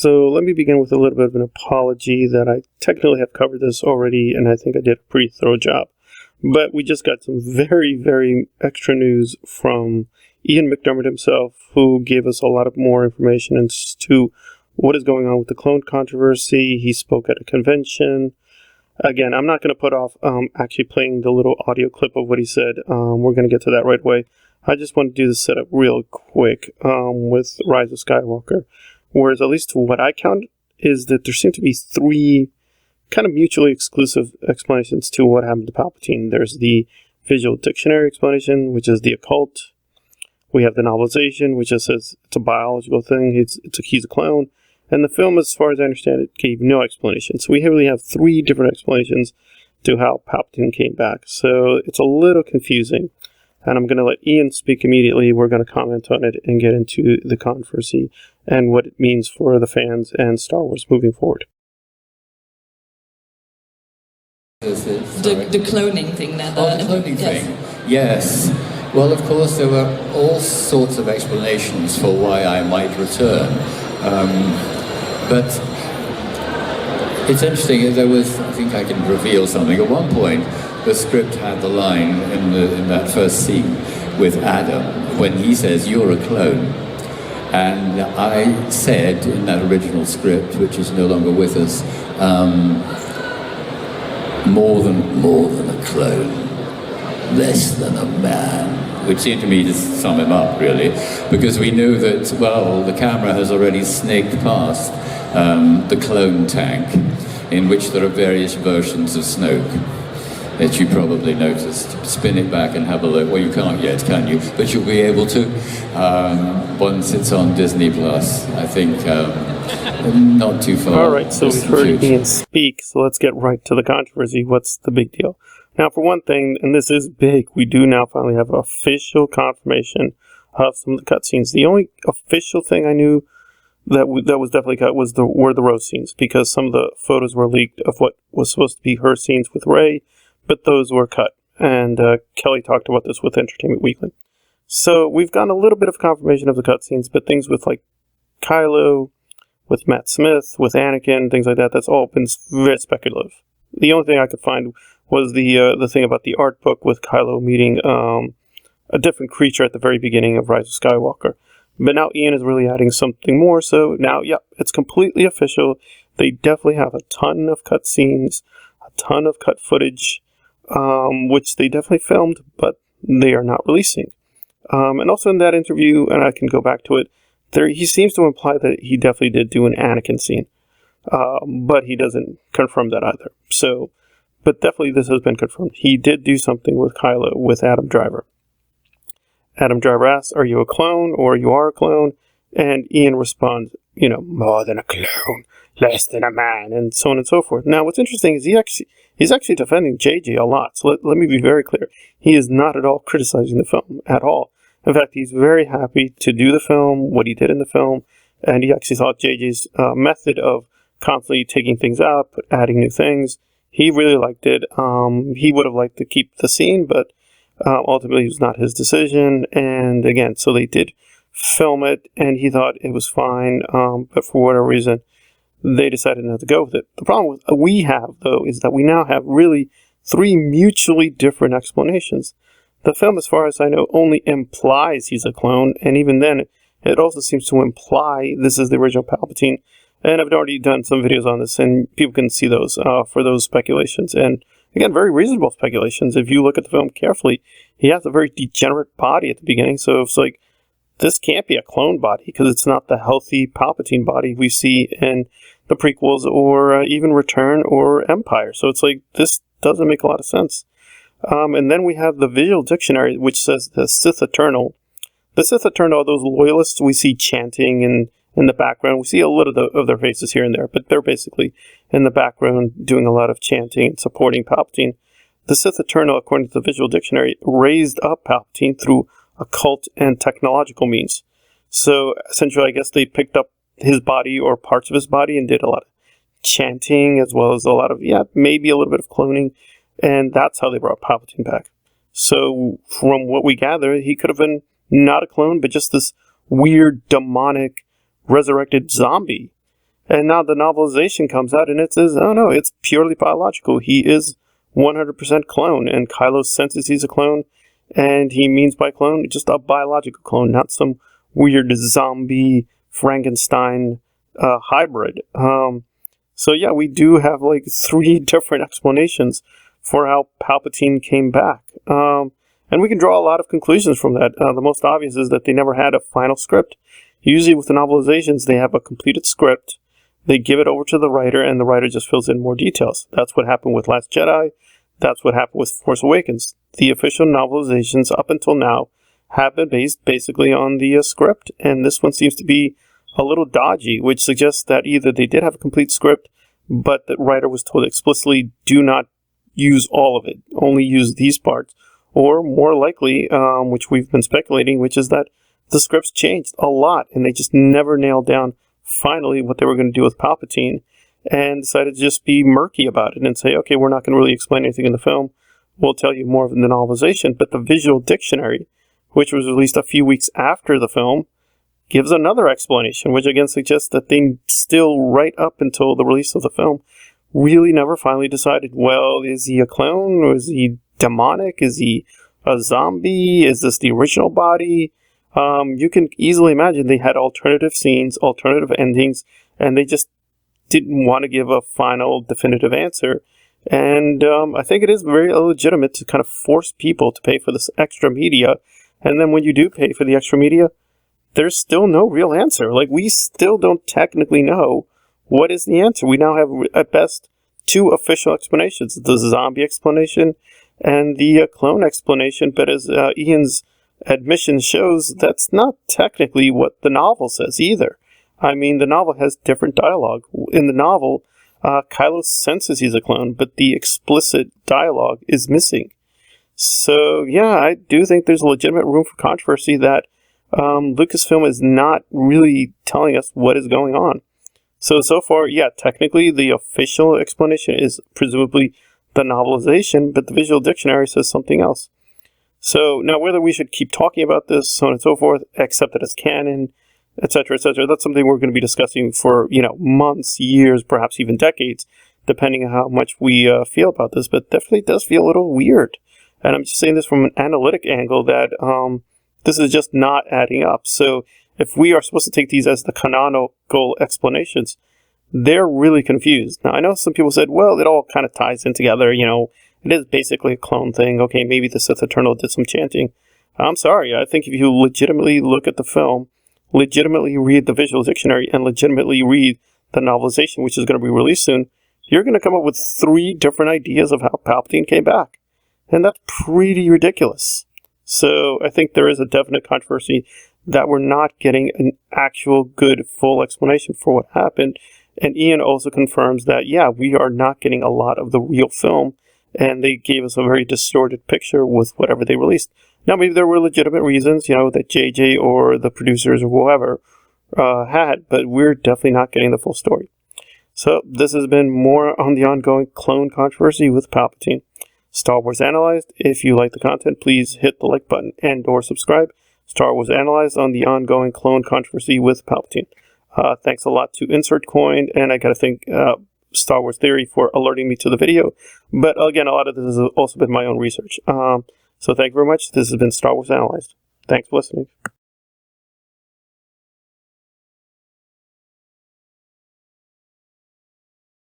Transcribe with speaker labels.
Speaker 1: So let me begin with a little bit of an apology that I technically have covered this already, and I think I did a pretty thorough job. But we just got some very, very extra news from Ian McDiarmid himself, who gave us a lot of more information as to what is going on with the clone controversy. He spoke at a convention. Again, I'm not going to put off actually playing the little audio clip of what he said. We're going to get to that right away. I just want to do the setup real quick with Rise of Skywalker. Whereas, at least to what I count, is that there seem to be three kind of mutually exclusive explanations to what happened to Palpatine. There's the visual dictionary explanation, which is the occult. We have the novelization, which just says it's a biological thing. He's a clone. And the film, as far as I understand it, gave no explanation. So we really have three different explanations to how Palpatine came back. So it's a little confusing. And I'm going to let Ian speak immediately. We're going to comment on it and get into the controversy and what it means for the fans and Star Wars moving forward.
Speaker 2: The cloning thing there.
Speaker 3: The cloning thing. Yes. Well, of course, there were all sorts of explanations for why I might return. But it's interesting, there was, I think I can reveal something. At one point, the script had the line in that first scene with Adam, when he says, "You're a clone." And I said in that original script, which is no longer with us, more than a clone, less than a man, which seemed to me to sum him up, really, because we knew that, well, the camera has already snaked past the clone tank, in which there are various versions of Snoke that you probably noticed. Spin it back and have a look. Well, you can't yet, can you? But you'll be able to once it's on Disney Plus. I think not too far.
Speaker 1: All right, so we've heard Ian speak, so let's get right to the controversy. What's the big deal? Now, for one thing, and this is big, we do now finally have official confirmation of some of the cutscenes. The only official thing I knew that was definitely cut were the Rose scenes, because some of the photos were leaked of what was supposed to be her scenes with Rey, but those were cut. And Kelly talked about this with Entertainment Weekly. So we've gotten a little bit of confirmation of the cutscenes, but things with like Kylo, with Matt Smith, with Anakin, things like that, that's all been very speculative. The only thing I could find was the thing about the art book with Kylo meeting a different creature at the very beginning of Rise of Skywalker. But now Ian is really adding something more, so now, yeah, it's completely official. They definitely have a ton of cutscenes, a ton of cut footage, which they definitely filmed, but they are not releasing. And also in that interview, and I can go back to it, he seems to imply that he definitely did do an Anakin scene, but he doesn't confirm that either. So, but definitely this has been confirmed. He did do something with Kylo, with Adam Driver. Adam Driver asks, "Are you a clone, or you are a clone?" And Ian responds, "More than a clone, less than a man," and so on and so forth. Now, what's interesting is he's actually defending JJ a lot. So let me be very clear. He is not at all criticizing the film, at all. In fact, he's very happy to do the film, what he did in the film, and he actually thought JJ's method of constantly taking things out, adding new things, he really liked it. He would have liked to keep the scene, but ultimately it was not his decision. And again, so they did film it, and he thought it was fine, but for whatever reason, they decided not to go with it. The problem we have, though, is that we now have really three mutually different explanations. The film, as far as I know, only implies he's a clone, and even then, it also seems to imply this is the original Palpatine. And I've already done some videos on this, and people can see those for those speculations. And again, very reasonable speculations. If you look at the film carefully, he has a very degenerate body at the beginning, so it's like, this can't be a clone body, because it's not the healthy Palpatine body we see in the prequels, or even Return or Empire. So it's like, this doesn't make a lot of sense. And then we have the visual dictionary, which says the Sith Eternal. The Sith Eternal are those loyalists we see chanting in the background. We see a little of their faces here and there, but they're basically in the background doing a lot of chanting and supporting Palpatine. The Sith Eternal, according to the visual dictionary, raised up Palpatine through occult and technological means. So essentially, I guess they picked up his body or parts of his body and did a lot of chanting, as well as a lot of, maybe a little bit of cloning. And that's how they brought Palpatine back. So from what we gather, he could have been not a clone, but just this weird, demonic, resurrected zombie. And now the novelization comes out and it says, oh no, it's purely biological. He is 100% clone, and Kylo senses he's a clone, and he means by clone just a biological clone, not some weird zombie Frankenstein hybrid. So yeah, we do have like 3 different explanations for how Palpatine came back. And we can draw a lot of conclusions from that. The most obvious is that they never had a final script. Usually with the novelizations, they have a completed script. They give it over to the writer, and the writer just fills in more details. That's what happened with Last Jedi. That's what happened with Force Awakens. The official novelizations up until now have been based basically on the script, and this one seems to be a little dodgy, which suggests that either they did have a complete script, but the writer was told explicitly, do not use all of it, only use these parts, or more likely, which we've been speculating, which is that the scripts changed a lot, and they just never nailed down finally what they were going to do with Palpatine, and decided to just be murky about it and say, okay, we're not going to really explain anything in the film. We'll tell you more of the novelization. But the visual dictionary, which was released a few weeks after the film, gives another explanation, which again suggests that they still, right up until the release of the film, really never finally decided, well, is he a clone? Or is he demonic? Is he a zombie? Is this the original body? You can easily imagine they had alternative scenes, alternative endings, and they just didn't want to give a final definitive answer. And I think it is very illegitimate to kind of force people to pay for this extra media. And then when you do pay for the extra media, there's still no real answer. Like, we still don't technically know what is the answer. We now have, at best, 2 official explanations, the zombie explanation and the clone explanation. But as Ian's admission shows, that's not technically what the novel says either. I mean, the novel has different dialogue. In the novel, Kylo senses he's a clone, but the explicit dialogue is missing. So, yeah, I do think there's a legitimate room for controversy that Lucasfilm is not really telling us what is going on. So far, yeah, technically the official explanation is presumably the novelization, but the visual dictionary says something else. So, now whether we should keep talking about this, so on and so forth, accept it as canon, etc., that's something we're going to be discussing for, months, years, perhaps even decades, depending on how much we feel about this, but definitely does feel a little weird. And I'm just saying this from an analytic angle that this is just not adding up. So if we are supposed to take these as the canonical explanations, they're really confused. Now, I know some people said, well, it all kind of ties in together, it is basically a clone thing. Okay, maybe the Sith Eternal did some chanting. I'm sorry, I think if you legitimately look at the film, legitimately read the visual dictionary, and legitimately read the novelization, which is going to be released soon, you're going to come up with 3 different ideas of how Palpatine came back. And that's pretty ridiculous. So I think there is a definite controversy that we're not getting an actual good full explanation for what happened. And Ian also confirms that, yeah, we are not getting a lot of the real film, and they gave us a very distorted picture with whatever they released. Now, maybe there were legitimate reasons, that JJ or the producers or whoever had, but we're definitely not getting the full story. So this has been more on the ongoing clone controversy with Palpatine. Star Wars Analyzed. If you like the content, please hit the like button and or subscribe. Star Wars Analyzed on the ongoing clone controversy with Palpatine. Thanks a lot to Insert Coin, and I gotta thank Star Wars Theory for alerting me to the video. But again, a lot of this has also been my own research. So thank you very much. This has been Star Wars Analyzed. Thanks for listening.